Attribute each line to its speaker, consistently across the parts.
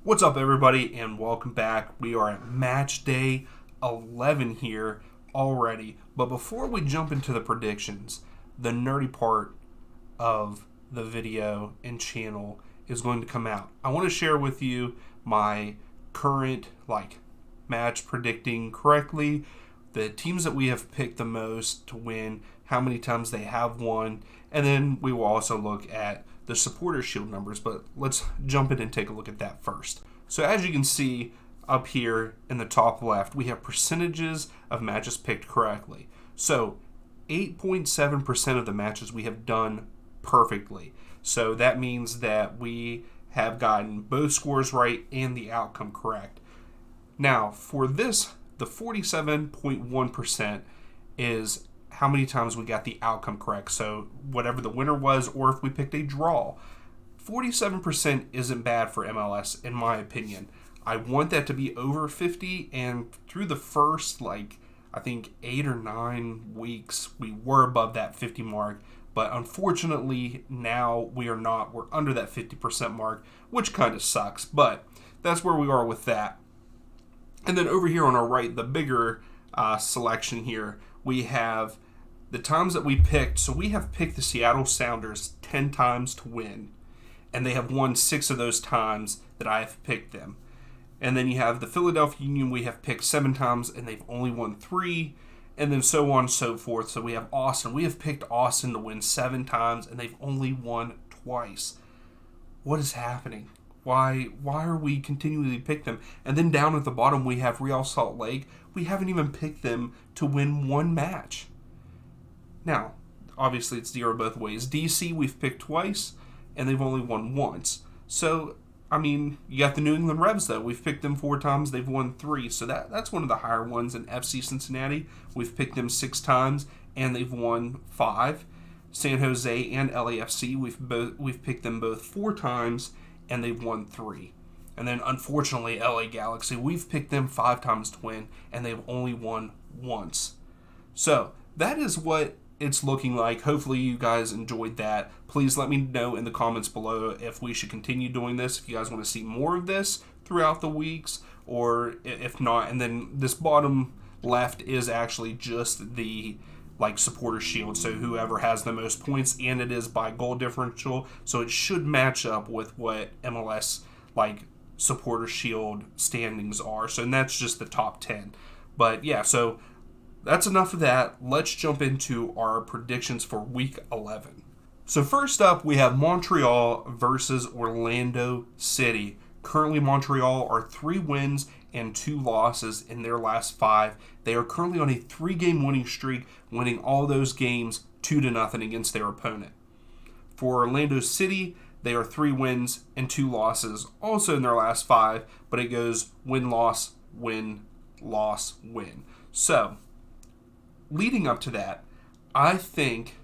Speaker 1: What's up, everybody, and welcome back. We are at match day 11 here already. But before we jump into the predictions, the nerdy part of the video and channel is going to come out. I want to share with you my current match predicting correctly, the teams that we have picked the most to win, how many times they have won, and then we will also look at the supporter shield numbers, but let's jump in and take a look at that first. So as you can see up here in the top left, we have percentages of matches picked correctly. So 8.7% of the matches we have done perfectly. So that means that we have gotten both scores right and the outcome correct. Now, for this, the 47.1% is how many times we got the outcome correct. So whatever the winner was, or if we picked a draw. 47% isn't bad for MLS, in my opinion. I want that to be over 50, and through the first, I think 8 or 9 weeks, we were above that 50 mark. But unfortunately, now we are not. We're under that 50% mark, which kind of sucks. But that's where we are with that. And then over here on our right, the bigger selection here, we have the times that we picked. So we have picked the Seattle Sounders 10 times to win, and they have won 6 of those times that I have picked them. And then you have the Philadelphia Union, we have picked 7 times, and they've only won 3, and then so on and so forth. So we have Austin. We have picked Austin to win 7 times, and they've only won twice. What is happening? Why are we continually pick them? And then down at the bottom, we have Real Salt Lake. We haven't even picked them to win 1 match. Now, obviously, it's 0 both ways. DC, we've picked twice, and they've only won once. So, I mean, you got the New England Revs, though. We've picked them 4 times. They've won 3. So that's one of the higher ones. In FC Cincinnati, we've picked them 6 times, and they've won 5. San Jose and LAFC, we've picked them both 4 times, and they've won 3. And then, unfortunately, LA Galaxy, we've picked them 5 times to win, and they've only won once. So, that is what it's looking like. Hopefully you guys enjoyed that. Please let me know in the comments below if we should continue doing this, if you guys want to see more of this throughout the weeks, or if not. And then this bottom left is actually just the supporter shield, so whoever has the most points, and it is by goal differential, so it should match up with what MLS supporter shield standings are. So, and that's just the top 10. But yeah, so that's enough of that. Let's jump into our predictions for Week 11. So first up, we have Montreal versus Orlando City. Currently, Montreal are 3 wins and 2 losses in their last 5. They are currently on a 3-game winning streak, winning all those games 2-0 against their opponent. For Orlando City, they are 3 wins and 2 losses, also in their last 5, but it goes win-loss, win-loss, win. So, leading up to that, I think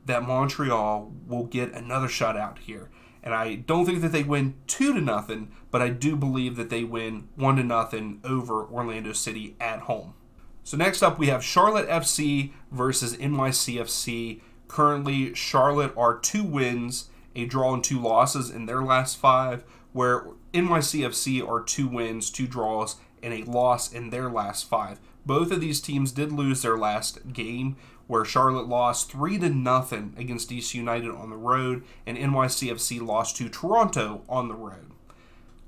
Speaker 1: that Montreal will get another shutout here. And I don't think that they win 2-0, but I do believe that they win 1-0 over Orlando City at home. So next up, we have Charlotte FC versus NYCFC. Currently, Charlotte are 2 wins, a draw, and 2 losses in their last 5, where NYCFC are 2 wins, 2 draws, and a loss in their last 5. Both of these teams did lose their last game, where Charlotte lost 3-0 against DC United on the road, and NYCFC lost to Toronto on the road.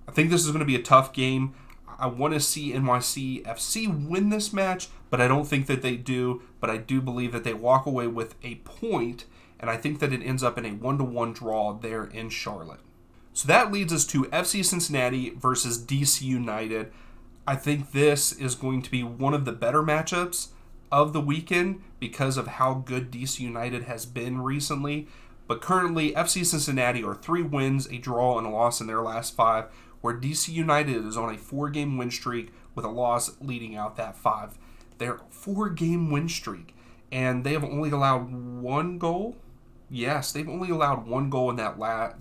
Speaker 1: I think this is going to be a tough game. I want to see NYCFC win this match, but I don't think that they do. But I do believe that they walk away with a point, and I think that it ends up in a 1-1 draw there in Charlotte. So that leads us to FC Cincinnati versus DC United. I think this is going to be one of the better matchups of the weekend because of how good DC United has been recently. But currently, FC Cincinnati are 3 wins, a draw, and a loss in their last 5, where DC United is on a 4-game win streak with a loss leading out that 5. They're 4-game win streak, and they have only allowed 1 goal. Yes, they've only allowed 1 goal in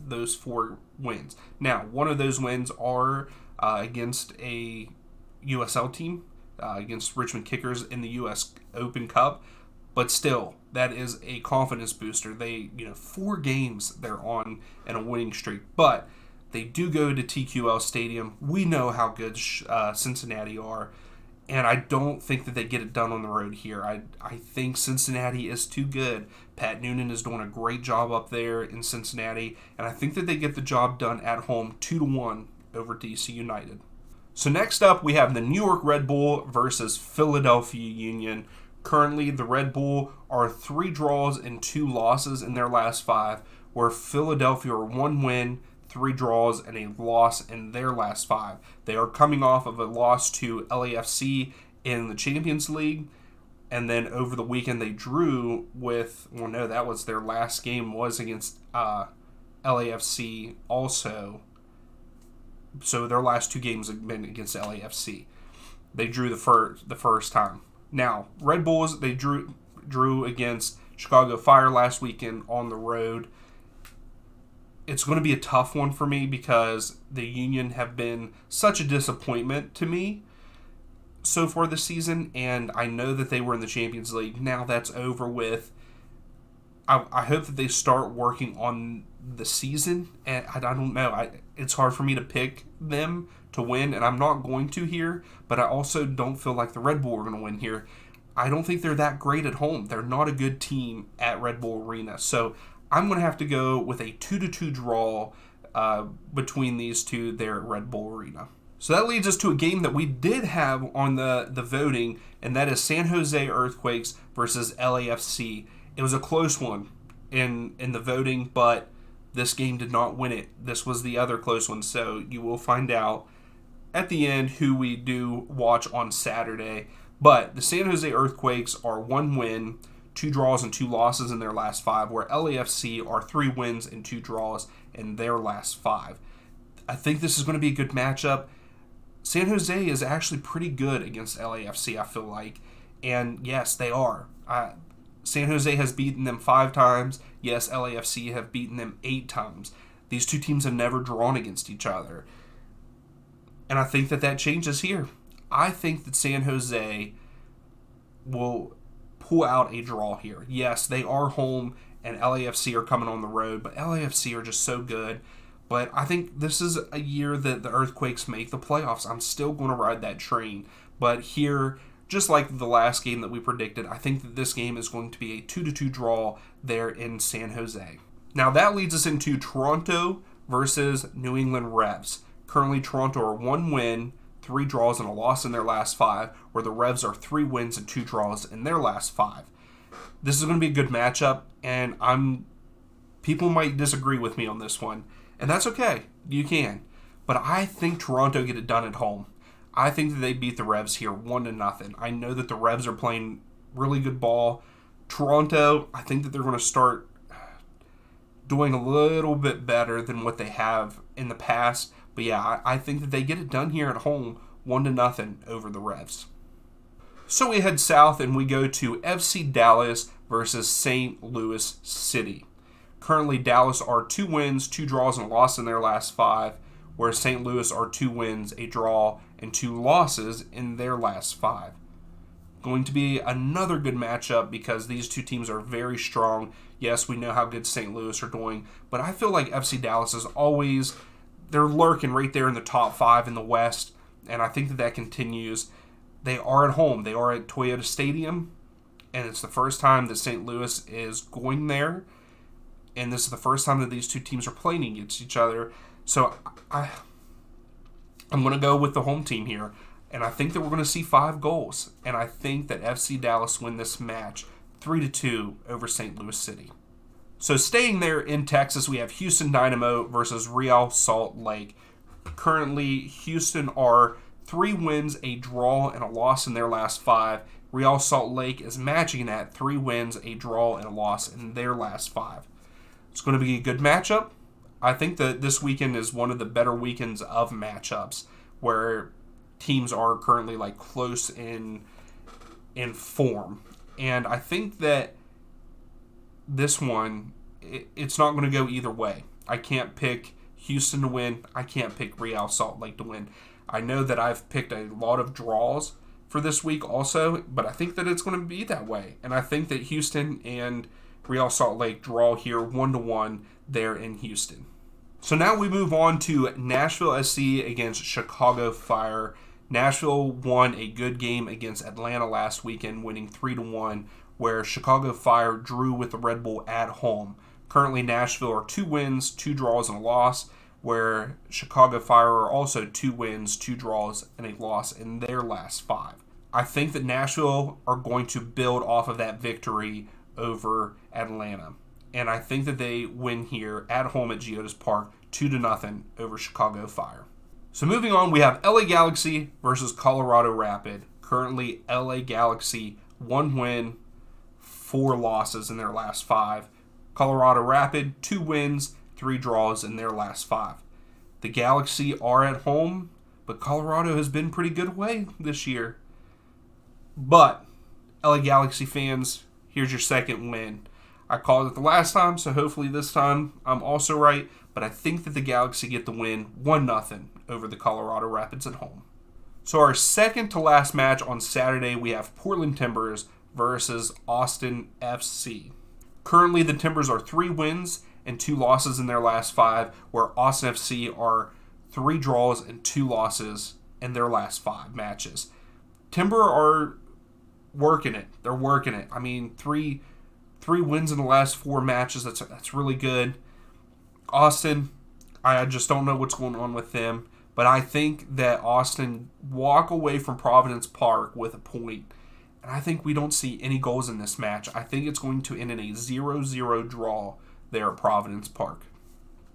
Speaker 1: those 4 wins. Now, one of those wins are against a USL team, against Richmond Kickers in the US Open Cup, but still, that is a confidence booster. They, 4 games they're on and a winning streak. But They do go to TQL Stadium. We know how good Cincinnati are, and I don't think that they get it done on the road here. I think Cincinnati is too good. Pat Noonan is doing a great job up there in Cincinnati, and I think that they get the job done at home 2-1 over DC United. So next up, we have the New York Red Bull versus Philadelphia Union. Currently, the Red Bull are 3 draws and 2 losses in their last 5, where Philadelphia are 1 win, 3 draws, and a loss in their last 5. They are coming off of a loss to LAFC in the Champions League, and then over the weekend they drew with, well, no, that was their last game was against LAFC also. So their last 2 games have been against LAFC. They drew the first time. Now, Red Bulls, they drew against Chicago Fire last weekend on the road. It's going to be a tough one for me because the Union have been such a disappointment to me so far this season, and I know that they were in the Champions League. Now that's over with. I hope that they start working on the season, and I don't know. It's hard for me to pick them to win, and I'm not going to here, but I also don't feel like the Red Bull are going to win here. I don't think they're that great at home. They're not a good team at Red Bull Arena, so I'm going to have to go with a 2-2 draw between these two there at Red Bull Arena. So that leads us to a game that we did have on the voting, and that is San Jose Earthquakes versus LAFC. It was a close one in the voting, but this game did not win it. This was the other close one, so you will find out at the end who we do watch on Saturday. But the San Jose Earthquakes are 1 win, 2 draws, and 2 losses in their last 5, where LAFC are 3 wins and 2 draws in their last 5. I think this is going to be a good matchup. San Jose is actually pretty good against LAFC, I feel like. And yes, they are. San Jose has beaten them 5 times. Yes, LAFC have beaten them 8 times. These two teams have never drawn against each other. And I think that changes here. I think that San Jose will pull out a draw here. Yes, they are home and LAFC are coming on the road, but LAFC are just so good. But I think this is a year that the Earthquakes make the playoffs. I'm still going to ride that train. But here, just like the last game that we predicted, I think that this game is going to be a 2-2 draw there in San Jose. Now that leads us into Toronto versus New England Revs. Currently, Toronto are 1 win, 3 draws, and a loss in their last 5, where the Revs are 3 wins and 2 draws in their last 5. This is going to be a good matchup, and people might disagree with me on this one, and that's okay. You can. But I think Toronto get it done at home. I think that they beat the Revs here 1-0. I know that the Revs are playing really good ball. Toronto, I think that they're going to start doing a little bit better than what they have in the past. But yeah, I think that they get it done here at home 1-0 over the Revs. So we head south and we go to FC Dallas versus St. Louis City. Currently, Dallas are 2 wins, 2 draws, and a loss in their last 5, whereas St. Louis are 2 wins, a draw, and 2 losses in their last 5. Going to be another good matchup because these two teams are very strong. Yes, we know how good St. Louis are doing, but I feel like FC Dallas is always, they're lurking right there in the top 5 in the West, and I think that continues. They are at home. They are at Toyota Stadium, and it's the first time that St. Louis is going there, and this is the first time that these two teams are playing against each other. So I'm going to go with the home team here, and I think that we're going to see 5 goals, and I think that FC Dallas win this match 3-2 over St. Louis City. So staying there in Texas, we have Houston Dynamo versus Real Salt Lake. Currently, Houston are 3 wins, a draw, and a loss in their last 5. Real Salt Lake is matching that 3 wins, a draw, and a loss in their last 5. It's going to be a good matchup. I think that this weekend is one of the better weekends of matchups where teams are currently like close in form. And I think that this one, it's not going to go either way. I can't pick Houston to win. I can't pick Real Salt Lake to win. I know that I've picked a lot of draws for this week also, but I think that it's going to be that way. And I think that Houston and Real Salt Lake draw here 1-1 there in Houston. So now we move on to Nashville SC against Chicago Fire. Nashville won a good game against Atlanta last weekend, winning 3-1, where Chicago Fire drew with the Red Bull at home. Currently, Nashville are 2 wins, 2 draws, and a loss, where Chicago Fire are also 2 wins, 2 draws, and a loss in their last 5. I think that Nashville are going to build off of that victory over Atlanta. And I think that they win here at home at Geodis Park 2-0 over Chicago Fire. So moving on, we have LA Galaxy versus Colorado Rapid. Currently, LA Galaxy 1 win, 4 losses in their last 5. Colorado Rapid 2 wins, 3 draws in their last 5. The Galaxy are at home, but Colorado has been pretty good away this year. But LA Galaxy fans, here's your second win. I called it the last time, so hopefully this time I'm also right. But I think that the Galaxy get the win 1-0 over the Colorado Rapids at home. So our second to last match on Saturday, we have Portland Timbers versus Austin FC. Currently, the Timbers are 3 wins and 2 losses in their last 5, where Austin FC are 3 draws and 2 losses in their last 5 matches. Timber are working it. They're working it. I mean, three wins in the last 4 matches. That's really good. Austin, I just don't know what's going on with them. But I think that Austin walk away from Providence Park with a point. And I think we don't see any goals in this match. I think it's going to end in a 0-0 draw there at Providence Park.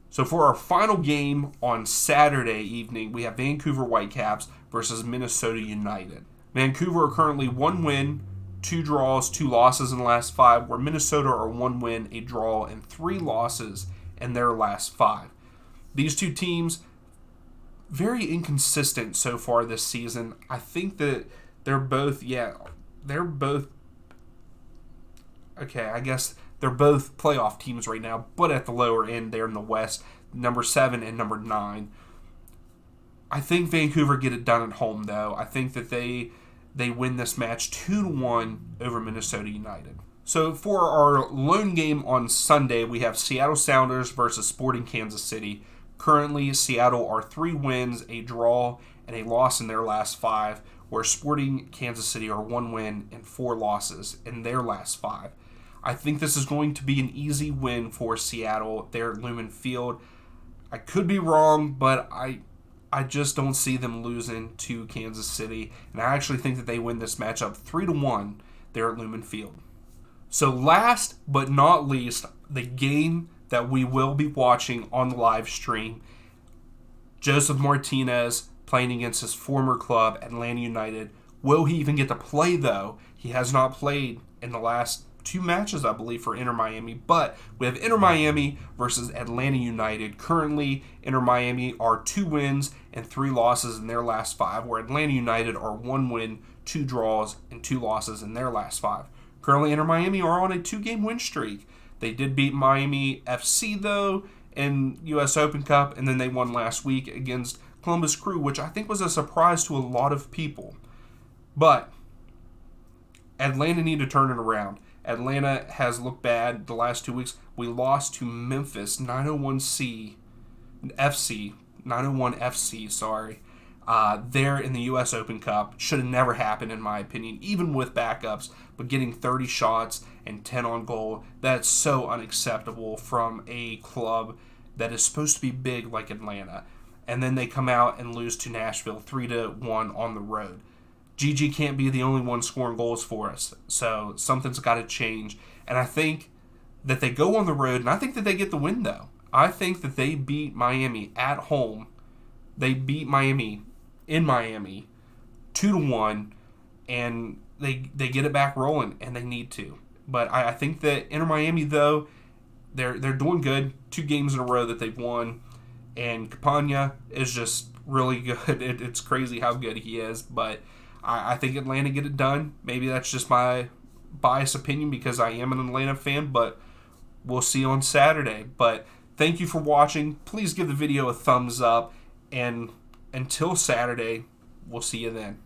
Speaker 1: So for our final game on Saturday evening, we have Vancouver Whitecaps versus Minnesota United. Vancouver are currently 1 win, 2 draws, 2 losses in the last 5, where Minnesota are 1 win, a draw, and 3 losses in their last 5. These two teams, very inconsistent so far this season. I think that they're both playoff teams right now, but at the lower end there in the West, number 7 and number 9. I think Vancouver get it done at home, though. I think that they win this match 2-1 over Minnesota United. So for our lone game on Sunday, we have Seattle Sounders versus Sporting Kansas City. Currently, Seattle are 3 wins, a draw, and a loss in their last 5, where Sporting Kansas City are 1 win and 4 losses in their last 5. I think this is going to be an easy win for Seattle there at Lumen Field. I could be wrong, but I just don't see them losing to Kansas City, and I actually think that they win this matchup 3-1 there at Lumen Field. So last but not least, the game that we will be watching on the live stream, Joseph Martinez playing against his former club, Atlanta United. Will he even get to play, though? He has not played in the last 2 matches, I believe, for Inter Miami. But we have Inter Miami versus Atlanta United. Currently, Inter Miami are 2 wins and 3 losses in their last 5, where Atlanta United are 1 win, 2 draws, and 2 losses in their last 5. Currently, Inter Miami are on a 2-game win streak. They did beat Miami FC, though, in U.S. Open Cup, and then they won last week against Columbus Crew, which I think was a surprise to a lot of people. But Atlanta need to turn it around. Atlanta has looked bad the last 2 weeks. We lost to Memphis 901 FC, there in the U.S. Open Cup. Should have never happened, in my opinion, even with backups. But getting 30 shots and 10 on goal, that's so unacceptable from a club that is supposed to be big like Atlanta. And then they come out and lose to Nashville 3-1 on the road. GG can't be the only one scoring goals for us. So something's got to change. And I think that they go on the road, and I think that they get the win, though. I think that they beat Miami at home. They beat Miami in Miami 2-1, and they get it back rolling, and they need to. But I think that Inter Miami, though, they're doing good. 2 games in a row that they've won, and Campagna is just really good. It's crazy how good he is, but I think Atlanta get it done. Maybe that's just my biased opinion because I am an Atlanta fan, but we'll see on Saturday. But thank you for watching. Please give the video a thumbs up, and until Saturday, we'll see you then.